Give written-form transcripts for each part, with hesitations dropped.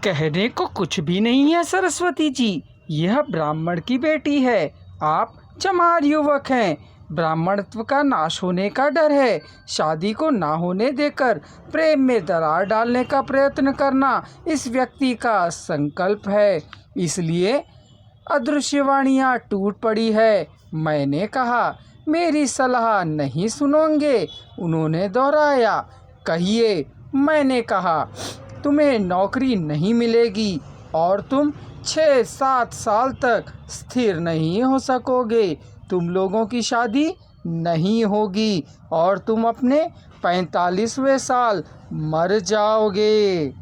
कहने को कुछ भी नहीं है सरस्वती जी। यह ब्राह्मण की बेटी है। आप चमार युवक हैं। ब्राह्मणत्व का नाश होने का डर है। शादी को ना होने देकर प्रेम में दरार डालने का प्रयत्न करना इस व्यक्ति का संकल्प है। इसलिए अदृश्यवाणियाँ टूट पड़ी है। मैंने कहा, मेरी सलाह नहीं सुनोगे? उन्होंने दोहराया। कहिए। मैंने कहा, तुम्हें नौकरी नहीं मिलेगी और तुम 6-7 साल तक स्थिर नहीं हो सकोगे। तुम लोगों की शादी नहीं होगी और तुम अपने 45वें साल मर जाओगे।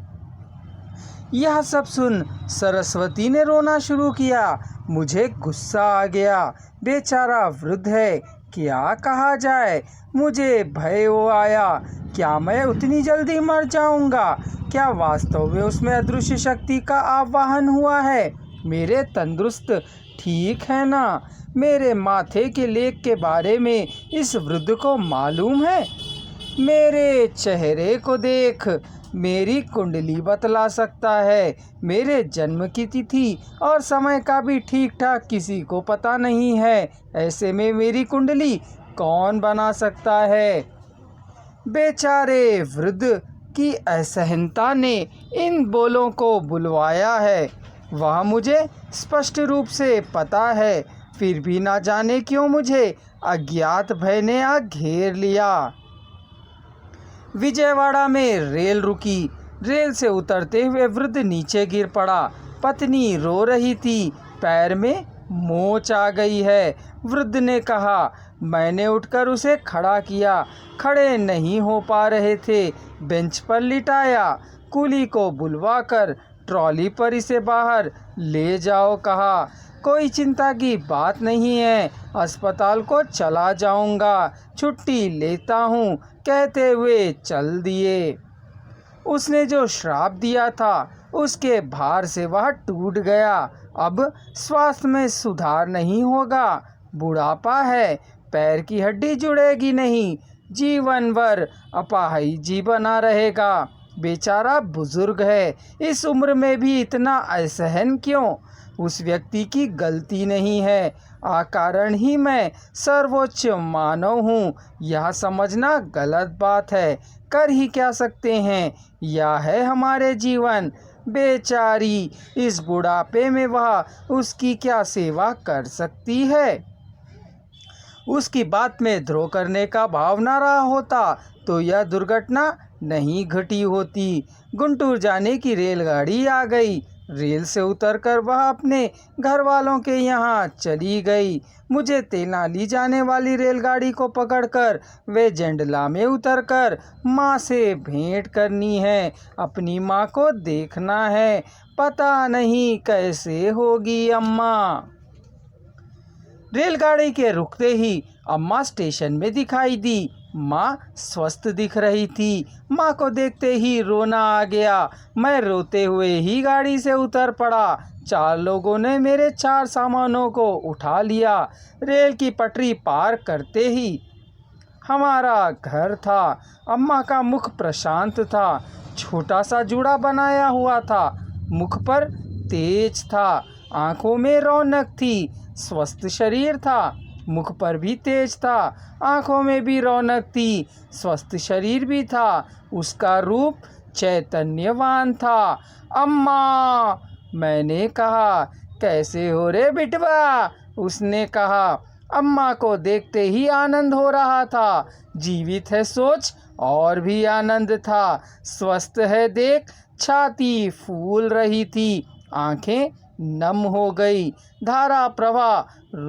यह सब सुन सरस्वती ने रोना शुरू किया। मुझे गुस्सा आ गया। बेचारा वृद्ध है, क्या कहा जाए। मुझे भय हो आया। क्या मैं उतनी जल्दी मर जाऊंगा? क्या वास्तव में उसमें अदृश्य शक्ति का आवाहन हुआ है? मेरे तंदुरुस्त ठीक है ना? मेरे माथे के लेख के बारे में इस वृद्ध को मालूम है? मेरे चेहरे को देख, मेरी कुंडली बतला सकता है। मेरे जन्म की तिथि और समय का भी ठीक ठाक किसी को पता नहीं है। ऐसे में मेरी कुंडली कौन बना सकता है? बेचारे वृद्ध की असहनता ने इन बोलों को बुलवाया है। वह मुझे स्पष्ट रूप से पता है, फिर भी ना जाने क्यों मुझे अज्ञात भय ने घेर लिया। विजयवाड़ा में रेल रुकी। रेल से उतरते हुए वृद्ध नीचे गिर पड़ा। पत्नी रो रही थी। पैर में मोच आ गई है। वृद्ध ने कहा। मैंने उठकर उसे खड़ा किया। खड़े नहीं हो पा रहे थे। बेंच पर लिटाया। कुली को बुलवाकर ट्रॉली पर इसे बाहर ले जाओ कहा। कोई चिंता की बात नहीं है, अस्पताल को चला जाऊंगा, छुट्टी लेता हूँ कहते हुए चल दिए। उसने जो श्राप दिया था उसके भार से वह टूट गया। अब स्वास्थ्य में सुधार नहीं होगा। बुढ़ापा है, पैर की हड्डी जुड़ेगी नहीं, जीवन भर अपाहिज बना रहेगा। बेचारा बुजुर्ग है, इस उम्र में भी इतना असहन क्यों? उस व्यक्ति की गलती नहीं है। अकारण ही मैं सर्वोच्च मानव हूँ, यह समझना गलत बात है। कर ही क्या सकते हैं? यह है हमारे जीवन। बेचारी, इस बुढ़ापे में वह उसकी क्या सेवा कर सकती है? उसकी बात में द्रोह करने का भाव न रहा होता तो यह दुर्घटना नहीं घटी होती। गुंटूर जाने की रेलगाड़ी आ गई। रेल से उतरकर वह अपने घर वालों के यहाँ चली गई। मुझे तेनाली जाने वाली रेलगाड़ी को पकड़कर वे जंडला में उतरकर माँ से भेंट करनी है। अपनी माँ को देखना है। पता नहीं कैसे होगी अम्मा। रेलगाड़ी के रुकते ही अम्मा स्टेशन में दिखाई दी। माँ स्वस्थ दिख रही थी। माँ को देखते ही रोना आ गया। मैं रोते हुए ही गाड़ी से उतर पड़ा। 4 लोगों ने मेरे 4 सामानों को उठा लिया। रेल की पटरी पार करते ही हमारा घर था। अम्मा का मुख प्रशांत था। छोटा सा जूड़ा बनाया हुआ था। मुख पर तेज था। आंखों में रौनक थी। स्वस्थ शरीर था। मुख पर भी तेज था। आंखों में भी रौनक थी। स्वस्थ शरीर भी था। उसका रूप चैतन्यवान था। अम्मा, मैंने कहा। कैसे हो रे बिटवा? उसने कहा। अम्मा को देखते ही आनंद हो रहा था। जीवित है सोच और भी आनंद था। स्वस्थ है देख छाती फूल रही थी। आंखें नम हो गई। धारा प्रवाह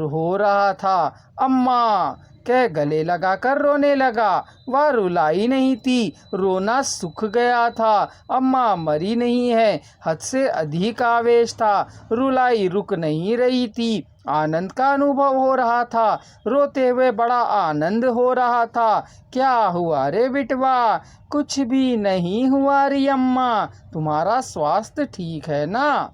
हो रहा था। अम्मा कह गले लगाकर रोने लगा। वह रुलाई नहीं थी, रोना सूख गया था। अम्मा मरी नहीं है। हद से अधिक आवेश था। रुलाई रुक नहीं रही थी। आनंद का अनुभव हो रहा था। रोते हुए बड़ा आनंद हो रहा था। क्या हुआ रे बिटवा? कुछ भी नहीं हुआ री अम्मा। तुम्हारा स्वास्थ्य ठीक है ना?